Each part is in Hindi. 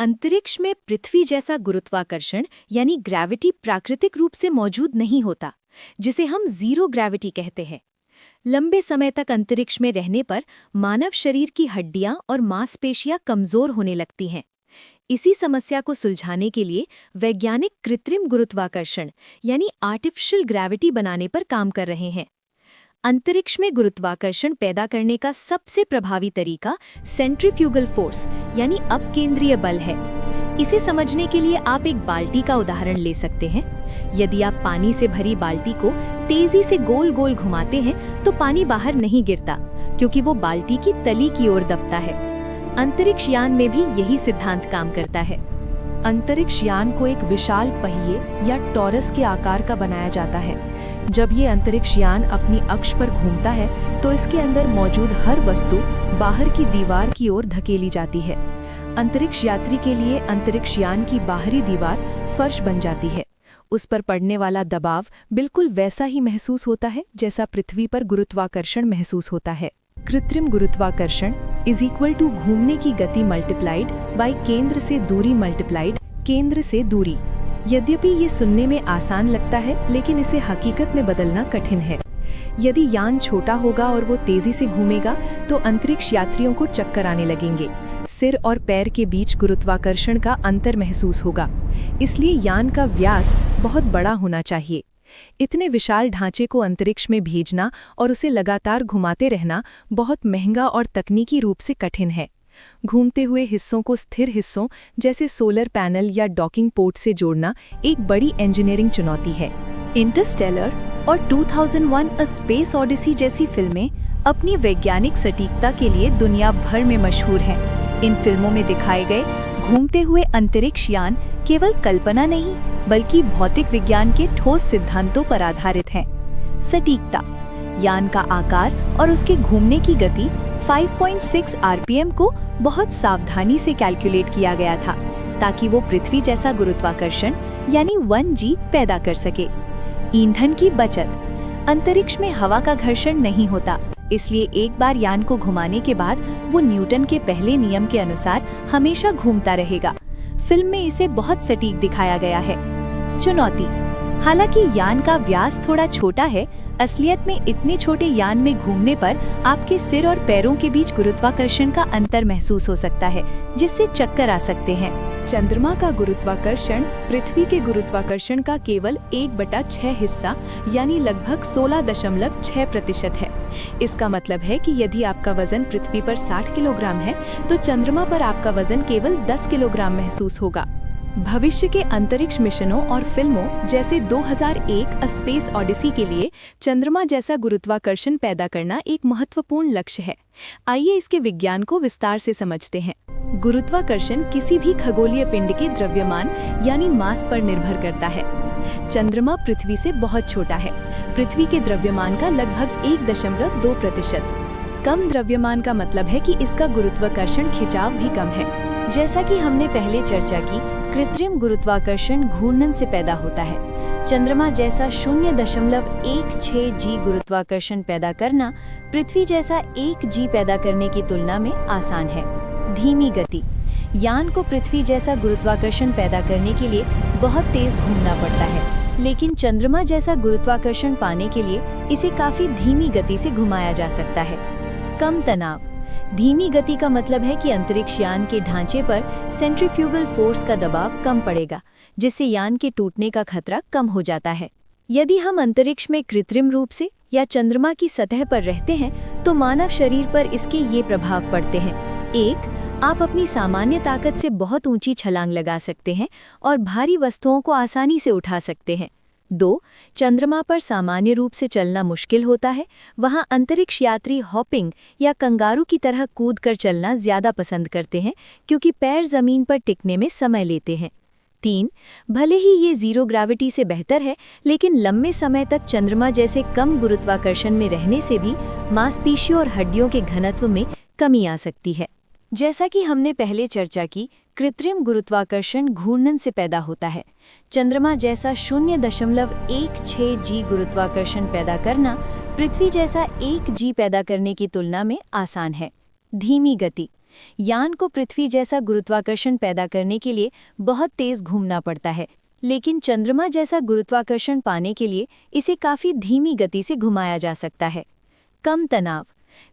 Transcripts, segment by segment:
अंतरिक्ष में पृथ्वी जैसा गुरुत्वाकर्षण यानी ग्रेविटी प्राकृतिक रूप से मौजूद नहीं होता, जिसे हम जीरो ग्रेविटी कहते हैं। लंबे समय तक अंतरिक्ष में रहने पर मानव शरीर की हड्डियां और मांसपेशियां कमजोर होने लगती हैं। इसी समस्या को सुलझाने के लिए वैज्ञानिक कृत्रिम गुरुत्वाकर्षण यानी आर्टिफिशियल ग्रेविटी बनाने पर काम कर रहे हैं। अंतरिक्ष में गुरुत्वाकर्षण पैदा करने का सबसे प्रभावी तरीका सेंट्रीफ्यूगल फोर्स यानी अपकेंद्रीय बल है। इसे समझने के लिए आप एक बाल्टी का उदाहरण ले सकते हैं। यदि आप पानी से भरी बाल्टी को तेजी से गोल गोल घुमाते हैं तो पानी बाहर नहीं गिरता, क्योंकि वो बाल्टी की तली की ओर दबता है। अंतरिक्ष यान में भी यही सिद्धांत काम करता है। अंतरिक्ष यान को एक विशाल पहिए या टॉरस के आकार का बनाया जाता है। जब ये अंतरिक्ष यान अपनी अक्ष पर घूमता है तो इसके अंदर मौजूद हर वस्तु बाहर की दीवार की ओर धकेली जाती है। अंतरिक्ष यात्री के लिए अंतरिक्ष यान की बाहरी दीवार फर्श बन जाती है। उस पर पड़ने वाला दबाव बिल्कुल वैसा ही महसूस होता है जैसा पृथ्वी पर गुरुत्वाकर्षण महसूस होता है। कृत्रिम गुरुत्वाकर्षण = घूमने की गति मल्टीप्लाइड बाई केंद्र से दूरी मल्टीप्लाइड केंद्र से दूरी। यद्यपि ये सुनने में आसान लगता है, लेकिन इसे हकीकत में बदलना कठिन है। यदि यान छोटा होगा और वो तेजी से घूमेगा तो अंतरिक्ष यात्रियों को चक्कर आने लगेंगे। सिर और पैर के बीच गुरुत्वाकर्षण का अंतर महसूस होगा। इसलिए यान का व्यास बहुत बड़ा होना चाहिए। इतने विशाल ढांचे को अंतरिक्ष में भेजना और उसे लगातार घुमाते रहना बहुत महंगा और तकनीकी रूप से कठिन है। घूमते हुए हिस्सों को स्थिर हिस्सों जैसे सोलर पैनल या डॉकिंग पोर्ट से जोड़ना एक बड़ी इंजीनियरिंग चुनौती है। इंटरस्टेलर और 2001 अ स्पेस ऑडिसी जैसी फिल्में अपनी वैज्ञानिक सटीकता के लिए दुनिया भर में मशहूर हैं। इन फिल्मों में दिखाए गए घूमते हुए अंतरिक्ष यान केवल कल्पना नहीं, बल्कि भौतिक विज्ञान के ठोस सिद्धांतों पर आधारित हैं। सटीकता: यान का आकार और उसके घूमने की गति 5.6 आरपीएम को बहुत सावधानी से कैलकुलेट किया गया था, ताकि वो पृथ्वी जैसा गुरुत्वाकर्षण यानी 1G पैदा कर सके। ईंधन की बचत: अंतरिक्ष में हवा का घर्षण नहीं होता, इसलिए एक बार यान को घुमाने के बाद वो न्यूटन के पहले नियम के अनुसार हमेशा घूमता रहेगा। फिल्म में इसे बहुत सटीक दिखाया गया है। चुनौती: हालांकि यान का व्यास थोड़ा छोटा है, असलियत में इतने छोटे यान में घूमने पर आपके सिर और पैरों के बीच गुरुत्वाकर्षण का अंतर महसूस हो सकता है, जिससे चक्कर आ सकते हैं। चंद्रमा का गुरुत्वाकर्षण पृथ्वी के गुरुत्वाकर्षण का केवल 1/6 हिस्सा यानी लगभग 16.6% है। इसका मतलब है कि यदि आपका वजन पृथ्वी पर 60 किलोग्राम है तो चंद्रमा पर आपका वजन केवल 10 किलोग्राम महसूस होगा। भविष्य के अंतरिक्ष मिशनों और फिल्मों जैसे 2001 अ स्पेस ऑडिसी के लिए चंद्रमा जैसा गुरुत्वाकर्षण पैदा करना एक महत्वपूर्ण लक्ष्य है। आइए इसके विज्ञान को विस्तार से समझते हैं। गुरुत्वाकर्षण किसी भी खगोलीय पिंड के द्रव्यमान यानी मास पर निर्भर करता है। चंद्रमा पृथ्वी से बहुत छोटा है। पृथ्वी के द्रव्यमान का लगभग 1.2%। कम द्रव्यमान का मतलब है कि इसका गुरुत्वाकर्षण खिंचाव भी कम है। जैसा कि हमने पहले चर्चा की, कृत्रिम गुरुत्वाकर्षण घूर्णन से पैदा होता है। चंद्रमा जैसा 0.16G गुरुत्वाकर्षण पैदा करना पृथ्वी जैसा 1G पैदा करने की तुलना में आसान है। धीमी गति: यान को पृथ्वी जैसा गुरुत्वाकर्षण पैदा करने के लिए बहुत तेज घूमना पड़ता है, लेकिन चंद्रमा जैसा गुरुत्वाकर्षण पाने के लिए इसे काफी धीमी गति से घुमाया जा सकता है। कम तनाव: धीमी गति का मतलब है कि अंतरिक्ष यान के ढांचे पर सेंट्रीफ्यूगल फोर्स का दबाव कम पड़ेगा, जिससे यान के टूटने का खतरा कम हो जाता है। यदि हम अंतरिक्ष में कृत्रिम रूप से या चंद्रमा की सतह पर रहते हैं तो मानव शरीर पर इसके ये प्रभाव पड़ते हैं। 1. आप अपनी सामान्य ताकत से बहुत ऊंची छलांग लगा सकते हैं और भारी वस्तुओं को आसानी से उठा सकते हैं। 2. चंद्रमा पर सामान्य रूप से चलना मुश्किल होता है। वहां अंतरिक्ष यात्री हॉपिंग या कंगारू की तरह कूदकर चलना ज्यादा पसंद करते हैं, क्योंकि पैर जमीन पर टिकने में समय लेते हैं। 3. भले ही ये जीरो ग्रेविटी से बेहतर है, लेकिन लंबे समय तक चंद्रमा जैसे कम गुरुत्वाकर्षण में रहने से भी मांसपेशियों और हड्डियों के घनत्व में कमी आ सकती है। जैसा कि हमने पहले चर्चा की, कृत्रिम गुरुत्वाकर्षण घूर्णन से पैदा होता है। चंद्रमा जैसा 0.16G गुरुत्वाकर्षण पैदा करना पृथ्वी जैसा 1G पैदा करने की तुलना में आसान है। धीमी गति: यान को पृथ्वी जैसा गुरुत्वाकर्षण पैदा करने के लिए बहुत तेज घूमना पड़ता है, लेकिन चंद्रमा जैसा गुरुत्वाकर्षण पाने के लिए इसे काफी धीमी गति से घुमाया जा सकता है। कम तनाव।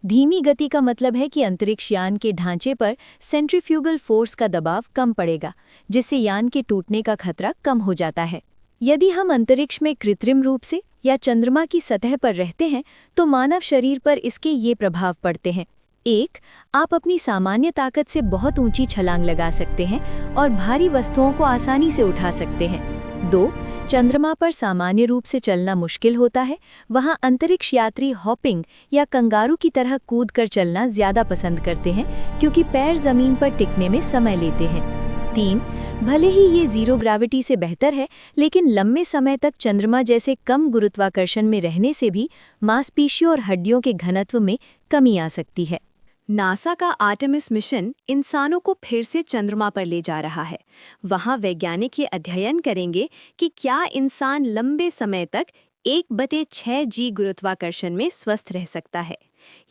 धीमी गति का मतलब है कि अंतरिक्ष यान के ढांचे पर सेंट्रीफ्यूगल फोर्स का दबाव कम पड़ेगा, जिससे यान के टूटने का खतरा कम हो जाता है। यदि हम अंतरिक्ष में कृत्रिम रूप से या चंद्रमा की सतह पर रहते हैं तो मानव शरीर पर इसके ये प्रभाव पड़ते हैं। 1. आप अपनी सामान्य ताकत से बहुत ऊंची छलांग लगा सकते हैं और भारी वस्तुओं को आसानी से उठा सकते हैं। 2. चंद्रमा पर सामान्य रूप से चलना मुश्किल होता है। वहां अंतरिक्ष यात्री हॉपिंग या कंगारू की तरह कूदकर चलना ज्यादा पसंद करते हैं, क्योंकि पैर जमीन पर टिकने में समय लेते हैं। 3. भले ही ये जीरो ग्रेविटी से बेहतर है, लेकिन लंबे समय तक चंद्रमा जैसे कम गुरुत्वाकर्षण में रहने से भी मांसपेशियों और हड्डियों के घनत्व में कमी आ सकती है। नासा का आर्टेमिस मिशन इंसानों को फिर से चंद्रमा पर ले जा रहा है। वहां वैज्ञानिक ये अध्ययन करेंगे कि क्या इंसान लंबे समय तक 1/6G गुरुत्वाकर्षण में स्वस्थ रह सकता है।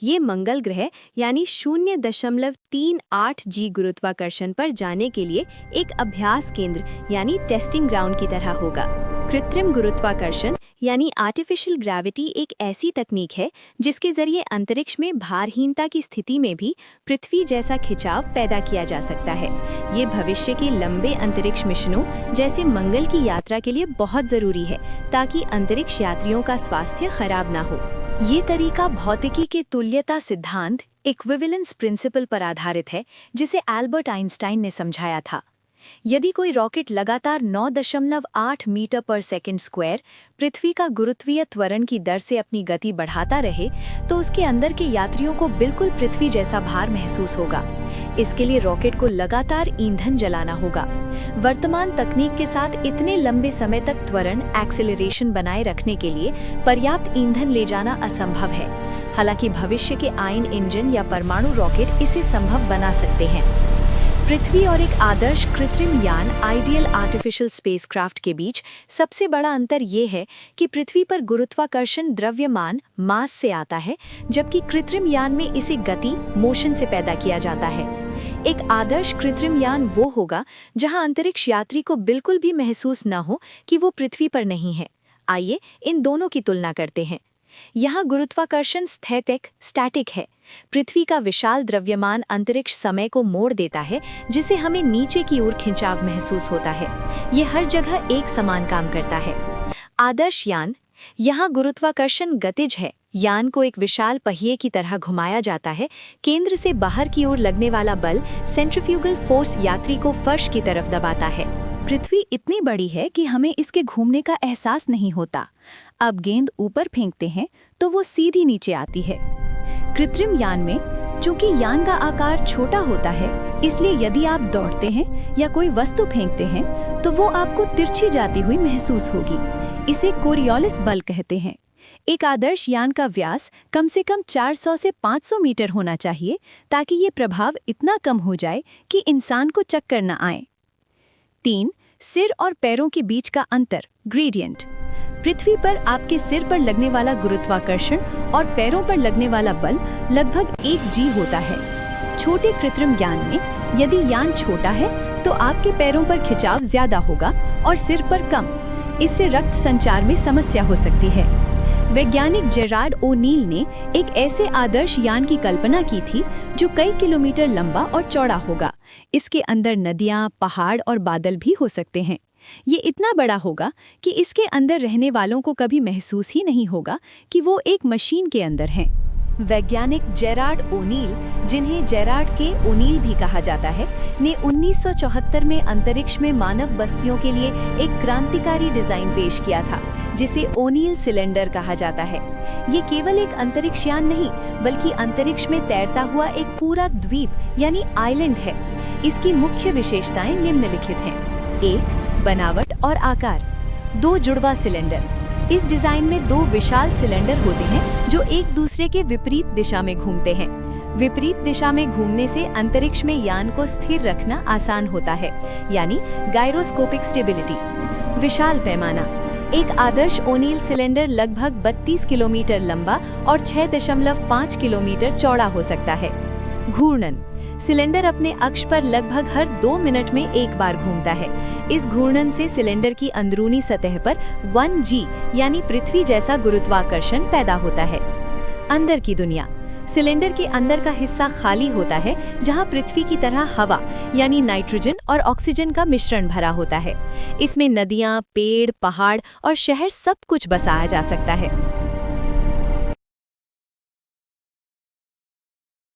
ये मंगल ग्रह यानी 0.38G गुरुत्वाकर्षण पर जाने के लिए एक अभ्यास केंद्र यानी टेस्टिंग ग्राउंड की तरह होगा। कृत्रिम गुरुत्वाकर्षण यानी आर्टिफिशियल ग्रेविटी एक ऐसी तकनीक है जिसके जरिए अंतरिक्ष में भारहीनता की स्थिति में भी पृथ्वी जैसा खिंचाव पैदा किया जा सकता है। ये भविष्य के लंबे अंतरिक्ष मिशनों जैसे मंगल की यात्रा के लिए बहुत जरूरी है, ताकि अंतरिक्ष यात्रियों का स्वास्थ्य खराब ना हो। ये तरीका भौतिकी के तुल्यता सिद्धांत इक्विवेलेंस प्रिंसिपल पर आधारित है, जिसे एल्बर्ट आइंस्टाइन ने समझाया था। यदि कोई रॉकेट लगातार 9.8 मीटर पर सेकंड स्क्वायर पृथ्वी का गुरुत्वीय त्वरण की दर से अपनी गति बढ़ाता रहे, तो उसके अंदर के यात्रियों को बिल्कुल पृथ्वी जैसा भार महसूस होगा। इसके लिए रॉकेट को लगातार ईंधन जलाना होगा। वर्तमान तकनीक के साथ इतने लंबे समय तक त्वरण एक्सेलरेशन बनाए रखने के लिए पर्याप्त ईंधन ले जाना असंभव है। हालांकि भविष्य के आयन इंजन या परमाणु रॉकेट इसे संभव बना सकते हैं। पृथ्वी और एक आदर्श कृत्रिम यान आइडियल आर्टिफिशियल स्पेसक्राफ्ट के बीच सबसे बड़ा अंतर ये है कि पृथ्वी पर गुरुत्वाकर्षण द्रव्यमान मास से आता है, जबकि कृत्रिम यान में इसे गति मोशन से पैदा किया जाता है। एक आदर्श कृत्रिम यान वो होगा जहां अंतरिक्ष यात्री को बिल्कुल भी महसूस न हो कि वो पृथ्वी पर नहीं है। आइए इन दोनों की तुलना करते हैं। यहाँ गुरुत्वाकर्षण स्थैतिक स्टैटिक है। पृथ्वी का विशाल द्रव्यमान अंतरिक्ष समय को मोड़ देता है, जिसे हमें नीचे की ओर खिंचाव महसूस होता है। ये हर जगह एक समान काम करता है। आदर्श यान, यहाँ गुरुत्वाकर्षण गतिज है। यान को एक विशाल पहिए की तरह घुमाया जाता है। केंद्र से बाहर की ओर लगने वाला बल सेंट्रीफ्यूगल फोर्स यात्री को फर्श की तरफ दबाता है। पृथ्वी इतनी बड़ी है कि हमें इसके घूमने का एहसास नहीं होता। अब गेंद ऊपर फेंकते हैं तो वो सीधी नीचे आती है। कृत्रिम यान में चूंकि यान का आकार छोटा होता है, इसलिए यदि आप दौड़ते हैं या कोई वस्तु फेंकते हैं तो वो आपको तिरछी जाती हुई महसूस होगी। इसे कोरियोलिस बल कहते हैं। एक आदर्श यान का व्यास कम से कम 400 से 500 मीटर होना चाहिए, ताकि ये प्रभाव इतना कम हो जाए कि इंसान को चक्कर न आए। 3. सिर और पैरों के बीच का अंतर ग्रेडियंट। पृथ्वी पर आपके सिर पर लगने वाला गुरुत्वाकर्षण और पैरों पर लगने वाला बल लगभग 1G होता है। छोटे कृत्रिम यान में यदि यान छोटा है तो आपके पैरों पर खिंचाव ज्यादा होगा और सिर पर कम। इससे रक्त संचार में समस्या हो सकती है। वैज्ञानिक जेरार्ड ओ'नील ने एक ऐसे आदर्श यान की कल्पना की थी जो कई किलोमीटर लंबा और चौड़ा होगा। इसके अंदर नदियां, पहाड़ और बादल भी हो सकते हैं। ये इतना बड़ा होगा कि इसके अंदर रहने वालों को कभी महसूस ही नहीं होगा कि वो एक मशीन के अंदर हैं। वैज्ञानिक जेरार्ड ओ'नील, जिन्हें जेरार्ड के ओ'नील भी कहा जाता है, ने 1974 में अंतरिक्ष में मानव बस्तियों के लिए एक क्रांतिकारी डिजाइन पेश किया था, जिसे ओ'नील सिलेंडर कहा जाता है। ये केवल एक अंतरिक्ष यान नहीं, बल्कि अंतरिक्ष में तैरता हुआ एक पूरा द्वीप यानी आइलैंड है। इसकी मुख्य विशेषताएं निम्नलिखित हैं। 1. बनावट और आकार। 2 जुड़वा सिलेंडर। इस डिजाइन में 2 विशाल सिलेंडर होते हैं जो एक दूसरे के विपरीत दिशा में घूमते हैं। विपरीत दिशा में घूमने से अंतरिक्ष में यान को स्थिर रखना आसान होता है, यानी गायरोस्कोपिक स्टेबिलिटी। विशाल पैमाना। एक आदर्श ओ'नील सिलेंडर लगभग 32 किलोमीटर लंबा और 6.5 किलोमीटर चौड़ा हो सकता है। घूर्णन। सिलेंडर अपने अक्ष पर लगभग हर 2 मिनट में एक बार घूमता है। इस घूर्णन से सिलेंडर की अंदरूनी सतह पर 1G यानी पृथ्वी जैसा गुरुत्वाकर्षण पैदा होता है। अंदर की दुनिया। सिलेंडर के अंदर का हिस्सा खाली होता है, जहां पृथ्वी की तरह हवा यानी नाइट्रोजन और ऑक्सीजन का मिश्रण भरा होता है। इसमें नदियां, पेड़, पहाड़ और शहर सब कुछ बसाया जा सकता है।